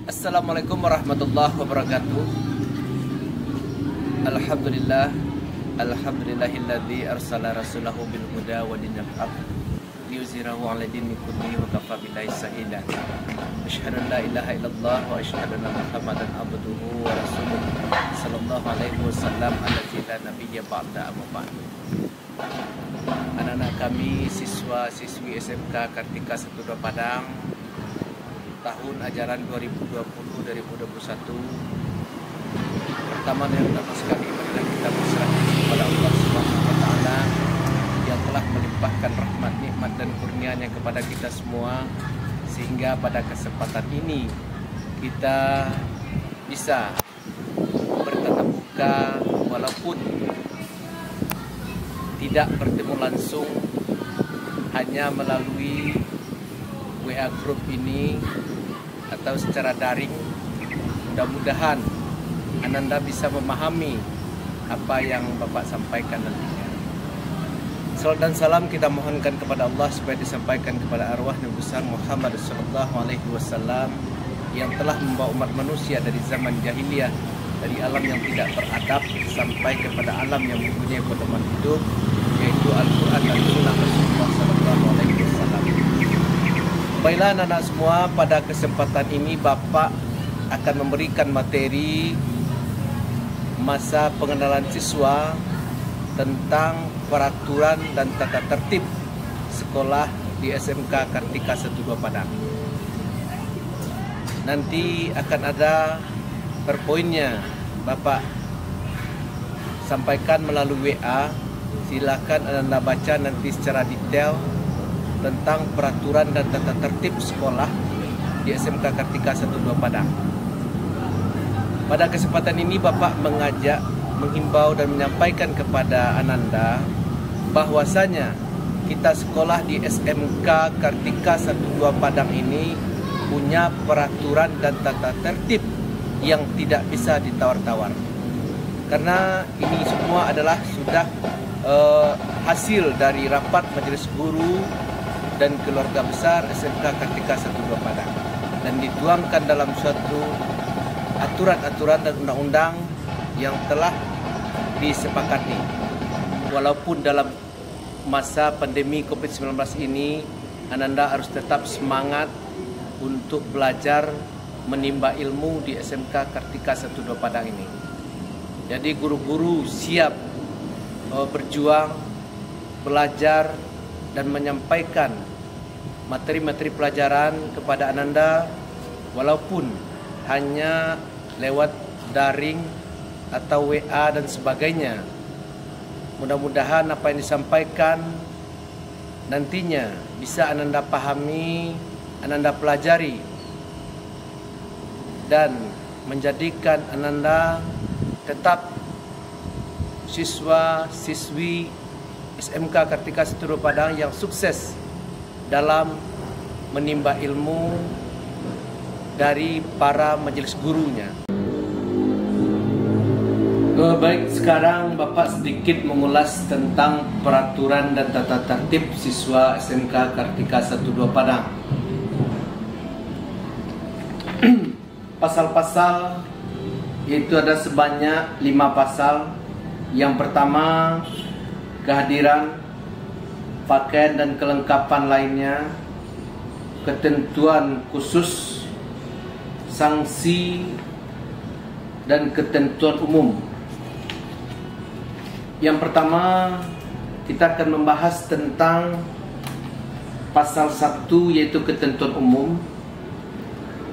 Assalamualaikum warahmatullahi wabarakatuh. Alhamdulillah, alhamdulillahilladzi arsala rasulahu bil huda wa dinil haq liyuzhirahu 'ala dini kullihi wa kafa billahi shahida. Asyhadu an la ilaha illallah wa asyhadu anna Muhammadan abduhu wa rasuluh sallallahu alaihi wasallam allazi la nabiyya ba'da amma ba'd. Anak-anak kami, siswa-siswi SMK Kartika 12 Padang tahun ajaran 2020-2021. Pertama yang utama sekali adalah kita berserah kepada Allah Subhanahu wa taala yang telah melimpahkan rahmat, nikmat dan kurnia-Nya kepada kita semua, sehingga pada kesempatan ini kita bisa bertatap muka walaupun tidak bertemu langsung, hanya melalui WA group ini atau secara daring. Mudah-mudahan Ananda bisa memahami apa yang Bapak sampaikan nantinya. Salam dan salam kita mohonkan kepada Allah supaya disampaikan kepada arwah Nabi besar Muhammad sallallahu alaihi wasallam yang telah membawa umat manusia dari zaman jahiliyah, dari alam yang tidak beradab sampai kepada alam yang mempunyai pedoman hidup, yaitu Al-Quran dan Sunnah Rasulullah sallallahu alaihi wasallam. Baiklah anak-anak semua, pada kesempatan ini Bapak akan memberikan materi masa pengenalan siswa tentang peraturan dan tata tertib sekolah di SMK Kartika 12 Padang. Nanti akan ada per poinnya, Bapak sampaikan melalui WA. Silakan Anda baca nanti secara detail tentang peraturan dan tata tertib sekolah di SMK Kartika 12 Padang. Pada kesempatan ini Bapak menghimbau dan menyampaikan kepada Ananda bahwasanya kita sekolah di SMK Kartika 12 Padang ini punya peraturan dan tata tertib yang tidak bisa ditawar-tawar. Karena ini semua adalah sudah hasil dari rapat majelis guru dan keluarga besar SMK Kartika 12 Padang, dan dituangkan dalam suatu aturan-aturan dan undang-undang yang telah disepakati. Walaupun dalam masa pandemi COVID-19 ini, Ananda harus tetap semangat untuk belajar menimba ilmu di SMK Kartika 12 Padang ini. Jadi guru-guru siap berjuang, belajar dan menyampaikan materi-materi pelajaran kepada Ananda walaupun hanya lewat daring atau WA dan sebagainya. Mudah-mudahan apa yang disampaikan nantinya bisa Ananda pahami, Ananda pelajari, dan menjadikan Ananda tetap siswa-siswi SMK Kartika 12 Padang yang sukses dalam menimba ilmu dari para majelis gurunya. Baik, sekarang Bapak sedikit mengulas tentang peraturan dan tata tertib siswa SMK Kartika 12 Padang. Pasal-pasal yaitu ada sebanyak 5 pasal. Yang pertama, kehadiran, pakaian dan kelengkapan lainnya, ketentuan khusus, sanksi, dan ketentuan umum. Yang pertama, kita akan membahas tentang pasal 1 yaitu ketentuan umum.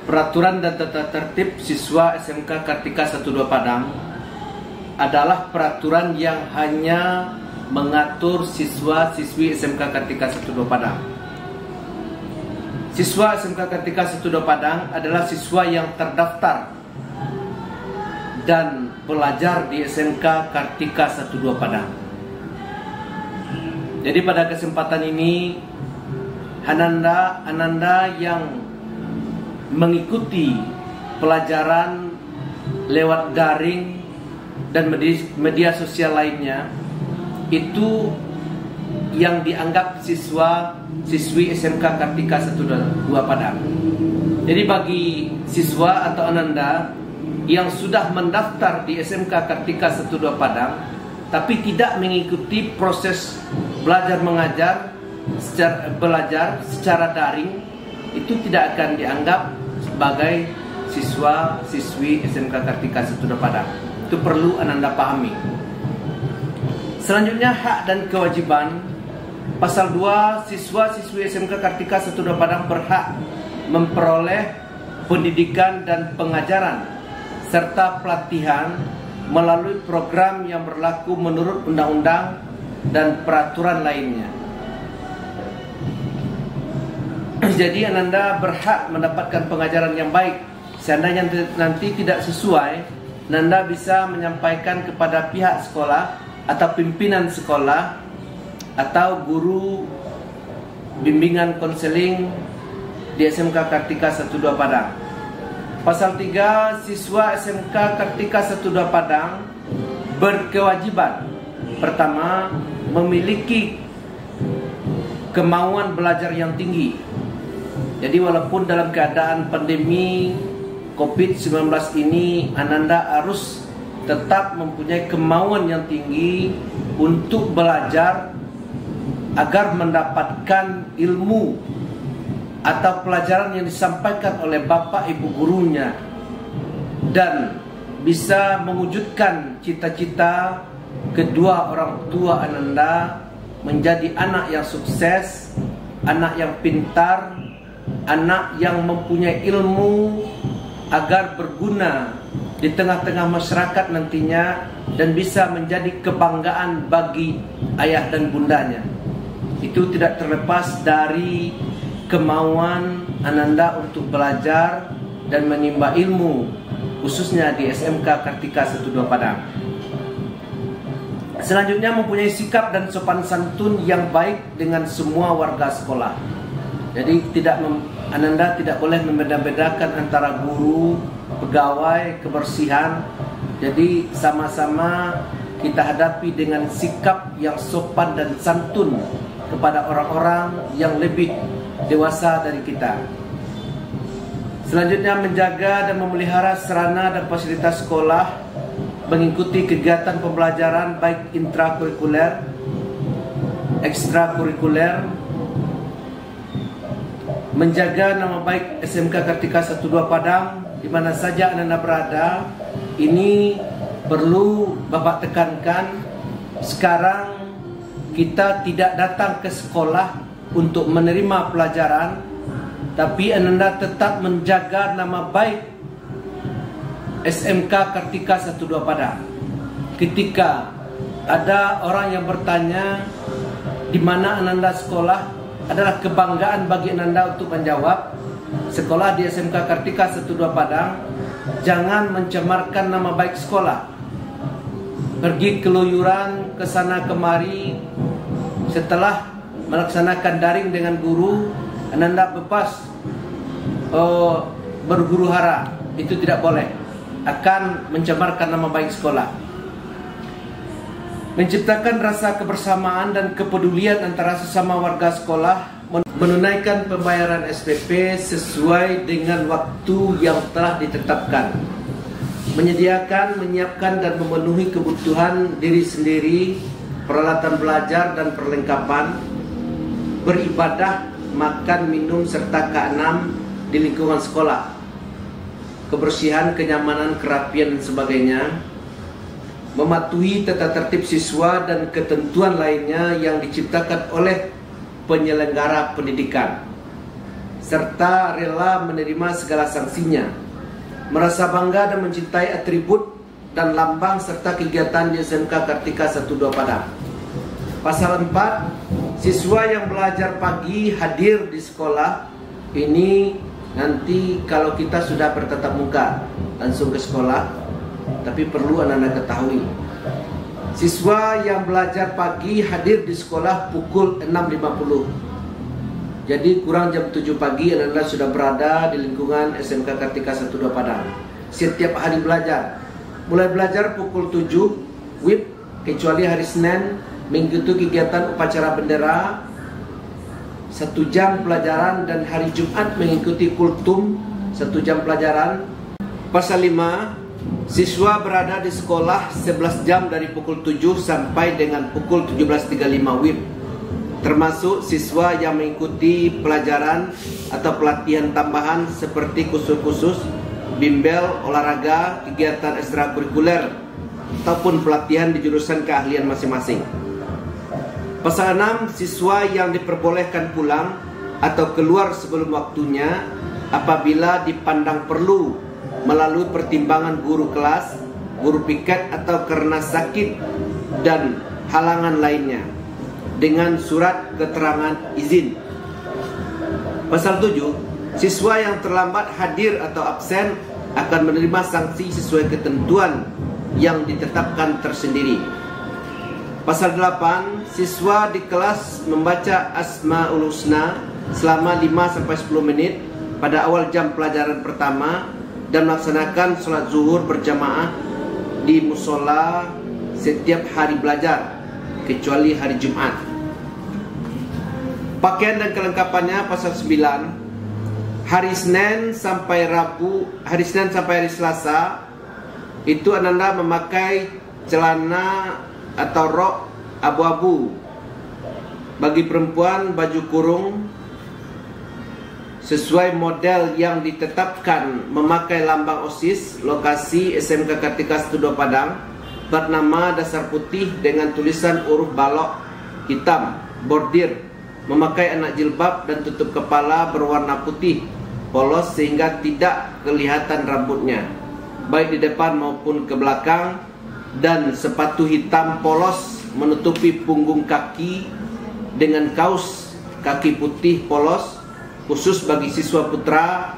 Peraturan dan tata tertib siswa SMK Kartika 12 Padang adalah peraturan yang hanya mengatur siswa-siswi SMK Kartika 12 Padang. Siswa SMK Kartika 12 Padang adalah siswa yang terdaftar dan pelajar di SMK Kartika 12 Padang. Jadi pada kesempatan ini Ananda yang mengikuti pelajaran lewat daring dan media sosial lainnya itu yang dianggap siswi SMK Kartika 1-2 Padang. Jadi bagi siswa atau ananda yang sudah mendaftar di SMK Kartika 1-2 Padang tapi tidak mengikuti proses belajar mengajar secara daring, itu tidak akan dianggap sebagai siswa-siswi SMK Kartika 1-2 Padang. Itu perlu ananda pahami. Selanjutnya, hak dan kewajiban. Pasal 2, siswa-siswi SMK Kartika 1-2 Padang berhak memperoleh pendidikan dan pengajaran serta pelatihan melalui program yang berlaku menurut undang-undang dan peraturan lainnya. Jadi ananda berhak mendapatkan pengajaran yang baik. Seandainya nanti tidak sesuai, ananda bisa menyampaikan kepada pihak sekolah atau pimpinan sekolah atau guru bimbingan konseling di SMK Kartika 1-2 Padang. Pasal 3, siswa SMK Kartika 1-2 Padang berkewajiban. Pertama, memiliki kemauan belajar yang tinggi. Jadi walaupun dalam keadaan pandemi COVID-19 ini, ananda harus tetap mempunyai kemauan yang tinggi untuk belajar agar mendapatkan ilmu atau pelajaran yang disampaikan oleh bapak ibu gurunya dan bisa mewujudkan cita-cita kedua orang tua ananda menjadi anak yang sukses, anak yang pintar, anak yang mempunyai ilmu agar berguna di tengah-tengah masyarakat nantinya dan bisa menjadi kebanggaan bagi ayah dan bundanya. Itu tidak terlepas dari kemauan ananda untuk belajar dan menimba ilmu, khususnya di SMK Kartika 1-2 Padang. Selanjutnya, mempunyai sikap dan sopan santun yang baik dengan semua warga sekolah. Jadi ananda tidak boleh membeda-bedakan antara guru, pegawai, kebersihan. Jadi sama-sama kita hadapi dengan sikap yang sopan dan santun kepada orang-orang yang lebih dewasa dari kita. Selanjutnya, menjaga dan memelihara sarana dan fasilitas sekolah, mengikuti kegiatan pembelajaran baik intrakurikuler, ekstrakurikuler, menjaga nama baik SMK Kartika 1-2 Padang di mana saja ananda berada. Ini perlu Bapak tekankan. Sekarang kita tidak datang ke sekolah untuk menerima pelajaran, tapi ananda tetap menjaga nama baik SMK Kartika 1-2 Padang. Ketika ada orang yang bertanya di mana ananda sekolah, adalah kebanggaan bagi ananda untuk menjawab sekolah di SMK Kartika 1-2 Padang. Jangan mencemarkan nama baik sekolah, pergi keluyuran ke sana kemari. Setelah melaksanakan daring dengan guru, ananda bebas berguru hara. Itu tidak boleh, akan mencemarkan nama baik sekolah. Menciptakan rasa kebersamaan dan kepedulian antara sesama warga sekolah, menunaikan pembayaran SPP sesuai dengan waktu yang telah ditetapkan, menyiapkan dan memenuhi kebutuhan diri sendiri, peralatan belajar dan perlengkapan, beribadah, makan, minum, serta keenam di lingkungan sekolah, kebersihan, kenyamanan, kerapian, dan sebagainya, mematuhi tata tertib siswa dan ketentuan lainnya yang diciptakan oleh penyelenggara pendidikan, serta rela menerima segala sanksinya, merasa bangga dan mencintai atribut dan lambang serta kegiatan di SMK Kartika 1-2 Padang. Pasal 4, siswa yang belajar pagi hadir di sekolah. Ini nanti kalau kita sudah bertatap muka langsung ke sekolah. Tapi perlu anda ketahui, siswa yang belajar pagi hadir di sekolah pukul 6.50. Jadi kurang jam 7 pagi anda sudah berada di lingkungan SMK Kartika 1-2 Padang. Setiap hari belajar, mulai belajar pukul 7 WIB kecuali hari Senin mengikuti kegiatan upacara bendera 1 jam pelajaran, dan hari Jumat mengikuti kultum 1 jam pelajaran. Pasal 5, siswa berada di sekolah 11 jam dari pukul 7 sampai dengan pukul 17.35 WIB, termasuk siswa yang mengikuti pelajaran atau pelatihan tambahan seperti kursus-kursus, bimbel, olahraga, kegiatan ekstrakurikuler, ataupun pelatihan di jurusan keahlian masing-masing. Pasal 6, siswa yang diperbolehkan pulang atau keluar sebelum waktunya apabila dipandang perlu melalui pertimbangan guru kelas, guru piket, atau karena sakit dan halangan lainnya, dengan surat keterangan izin. Pasal 7, siswa yang terlambat hadir atau absen akan menerima sanksi sesuai ketentuan yang ditetapkan tersendiri. Pasal 8, siswa di kelas membaca Asmaul Husna selama 5-10 menit pada awal jam pelajaran pertama dan melaksanakan sholat zuhur berjamaah di musola setiap hari belajar kecuali hari Jumat. Pakaian dan kelengkapannya pasal 9, hari Senin sampai hari Selasa itu Ananda memakai celana atau rok abu-abu. Bagi perempuan, baju kurung sesuai model yang ditetapkan, memakai lambang OSIS, lokasi SMK Kartika 12 Padang, plat nama dasar putih dengan tulisan huruf balok hitam, bordir, memakai anak jilbab dan tutup kepala berwarna putih polos sehingga tidak kelihatan rambutnya, baik di depan maupun ke belakang, dan sepatu hitam polos menutupi punggung kaki dengan kaos kaki putih polos. Khusus bagi siswa putra,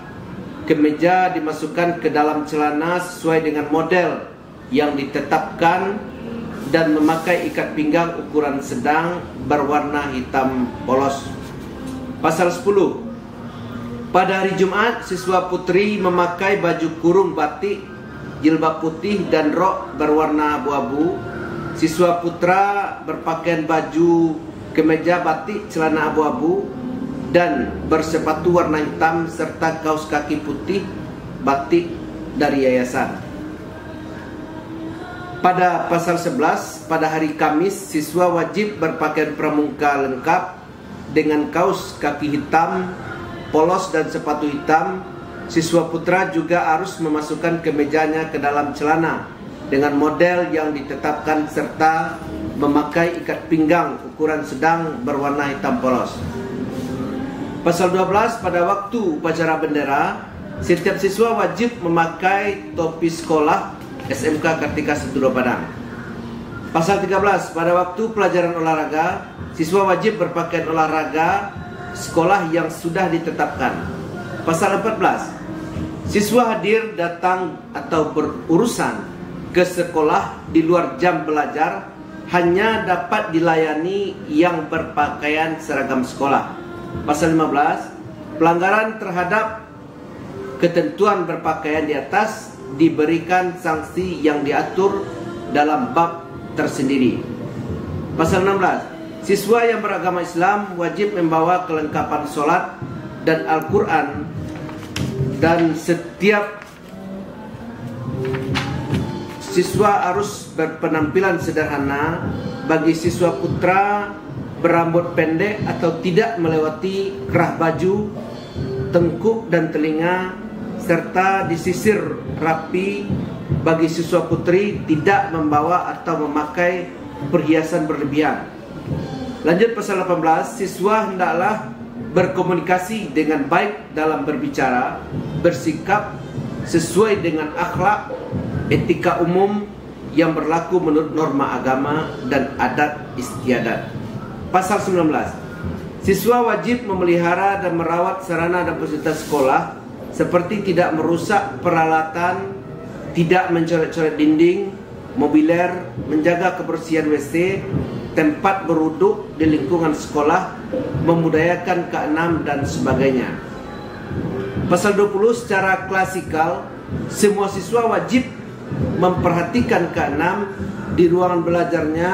kemeja dimasukkan ke dalam celana sesuai dengan model yang ditetapkan dan memakai ikat pinggang ukuran sedang berwarna hitam polos. Pasal 10, pada hari Jumat siswa putri memakai baju kurung batik, jilbab putih dan rok berwarna abu-abu. Siswa putra berpakaian baju kemeja batik, celana abu-abu dan bersepatu warna hitam serta kaos kaki putih batik dari yayasan. Pada pasal 11, pada hari Kamis siswa wajib berpakaian pramuka lengkap dengan kaos kaki hitam polos dan sepatu hitam. Siswa putra juga harus memasukkan kemejanya ke dalam celana dengan model yang ditetapkan serta memakai ikat pinggang ukuran sedang berwarna hitam polos. Pasal 12, pada waktu upacara bendera, setiap siswa wajib memakai topi sekolah SMK Kartika 12 Padang. Pasal 13, pada waktu pelajaran olahraga, siswa wajib berpakaian olahraga sekolah yang sudah ditetapkan. Pasal 14, siswa hadir, datang atau berurusan ke sekolah di luar jam belajar hanya dapat dilayani yang berpakaian seragam sekolah. Pasal 15, pelanggaran terhadap ketentuan berpakaian di atas diberikan sanksi yang diatur dalam bab tersendiri. Pasal 16, siswa yang beragama Islam wajib membawa kelengkapan sholat dan Al-Quran, dan setiap siswa harus berpenampilan sederhana. Bagi siswa putra berambut pendek atau tidak melewati kerah baju, tengkuk dan telinga, serta disisir rapi. Bagi siswa putri tidak membawa atau memakai perhiasan berlebihan. Lanjut pasal 18, siswa hendaklah berkomunikasi dengan baik dalam berbicara, bersikap sesuai dengan akhlak, etika umum yang berlaku menurut norma agama dan adat istiadat. Pasal 19, siswa wajib memelihara dan merawat sarana dan fasilitas sekolah seperti tidak merusak peralatan, tidak mencoret-coret dinding, mobiler, menjaga kebersihan WC, tempat beruduk di lingkungan sekolah, membudayakan keenam dan sebagainya. Pasal 20, secara klasikal semua siswa wajib memperhatikan keenam di ruangan belajarnya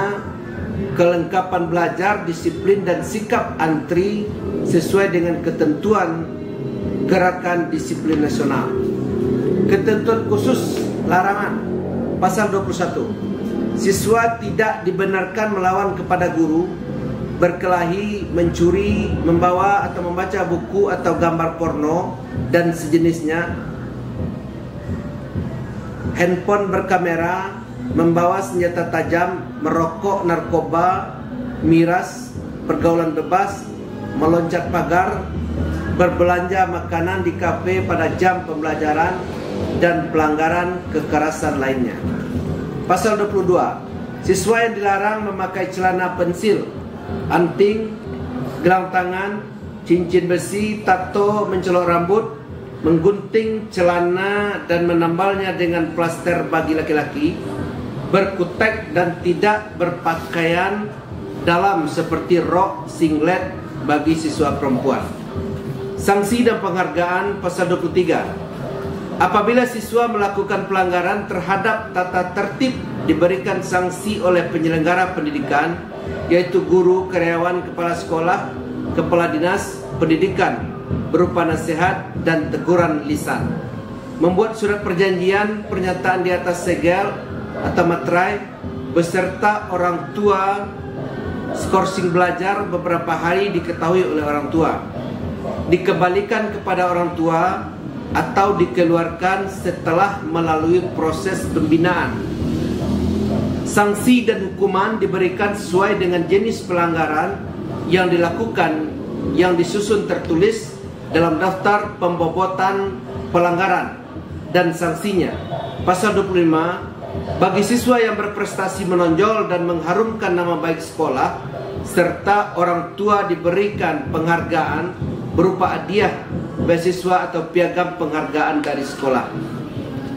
kelengkapan belajar, disiplin dan sikap antri sesuai dengan ketentuan Gerakan Disiplin Nasional. Ketentuan khusus larangan pasal 21. Siswa tidak dibenarkan melawan kepada guru, berkelahi, mencuri, membawa atau membaca buku atau gambar porno dan sejenisnya, handphone berkamera, membawa senjata tajam, merokok, narkoba, miras, pergaulan bebas, meloncat pagar, berbelanja makanan di kafe pada jam pembelajaran, dan pelanggaran kekerasan lainnya. Pasal 22. Siswa yang dilarang memakai celana pensil, anting, gelang tangan, cincin besi, tato, mencolok rambut, menggunting celana dan menambalnya dengan plaster bagi laki-laki, berkutek dan tidak berpakaian dalam seperti rok, singlet bagi siswa perempuan. Sanksi dan penghargaan pasal 23. Apabila siswa melakukan pelanggaran terhadap tata tertib, diberikan sanksi oleh penyelenggara pendidikan, yaitu guru, karyawan, kepala sekolah, kepala dinas pendidikan, berupa nasihat dan teguran lisan. Membuat surat perjanjian pernyataan di atas segel atau materai beserta orang tua skorsing belajar beberapa hari diketahui oleh orang tua, dikembalikan kepada orang tua atau dikeluarkan setelah melalui proses pembinaan. Sanksi dan hukuman diberikan sesuai dengan jenis pelanggaran yang dilakukan, yang disusun tertulis dalam daftar pembobotan pelanggaran dan sanksinya. Pasal 25. Bagi siswa yang berprestasi menonjol dan mengharumkan nama baik sekolah, serta orang tua diberikan penghargaan berupa hadiah, beasiswa atau piagam penghargaan dari sekolah.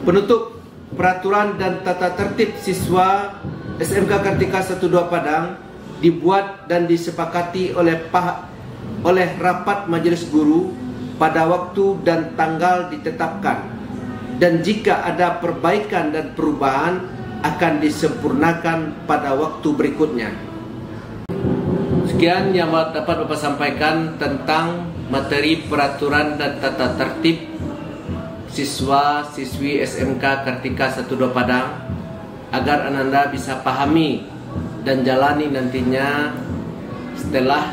Penutup, peraturan dan tata tertib siswa SMK Kartika 12 Padang dibuat dan disepakati oleh rapat majelis guru pada waktu dan tanggal ditetapkan, dan jika ada perbaikan dan perubahan akan disempurnakan pada waktu berikutnya. Sekian yang dapat Bapak sampaikan tentang materi peraturan dan tata tertib siswa-siswi SMK Kartika 12 Padang, agar Ananda bisa pahami dan jalani nantinya setelah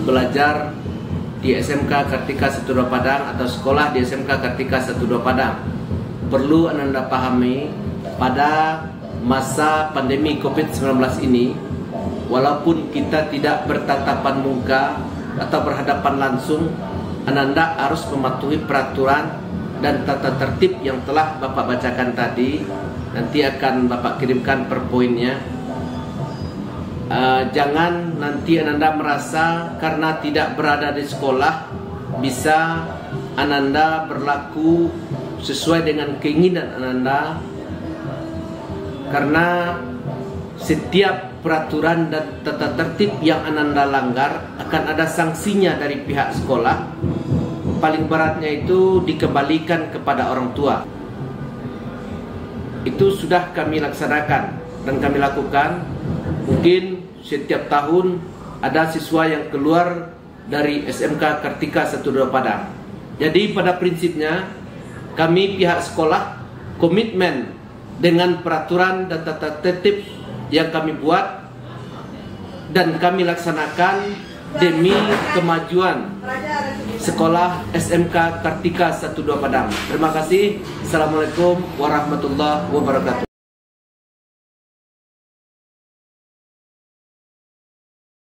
belajar di SMK Kartika 12 Padang atau sekolah di SMK Kartika 12 Padang. Perlu Ananda pahami pada masa pandemi COVID-19 ini, walaupun kita tidak bertatapan muka atau berhadapan langsung, Ananda harus mematuhi peraturan dan tata tertib yang telah Bapak bacakan tadi. Nanti akan Bapak kirimkan per poinnya. Jangan nanti Ananda merasa karena tidak berada di sekolah bisa Ananda berlaku sesuai dengan keinginan Ananda, karena setiap peraturan dan tata tertib yang Ananda langgar akan ada sanksinya dari pihak sekolah. Paling beratnya itu dikembalikan kepada orang tua. Itu sudah kami laksanakan dan kami lakukan. Mungkin setiap tahun ada siswa yang keluar dari SMK Kartika 12 Padang. Jadi pada prinsipnya kami pihak sekolah komitmen dengan peraturan dan tata tertib yang kami buat dan kami laksanakan demi kemajuan sekolah SMK Kartika 12 Padang. Terima kasih. Assalamualaikum warahmatullahi wabarakatuh.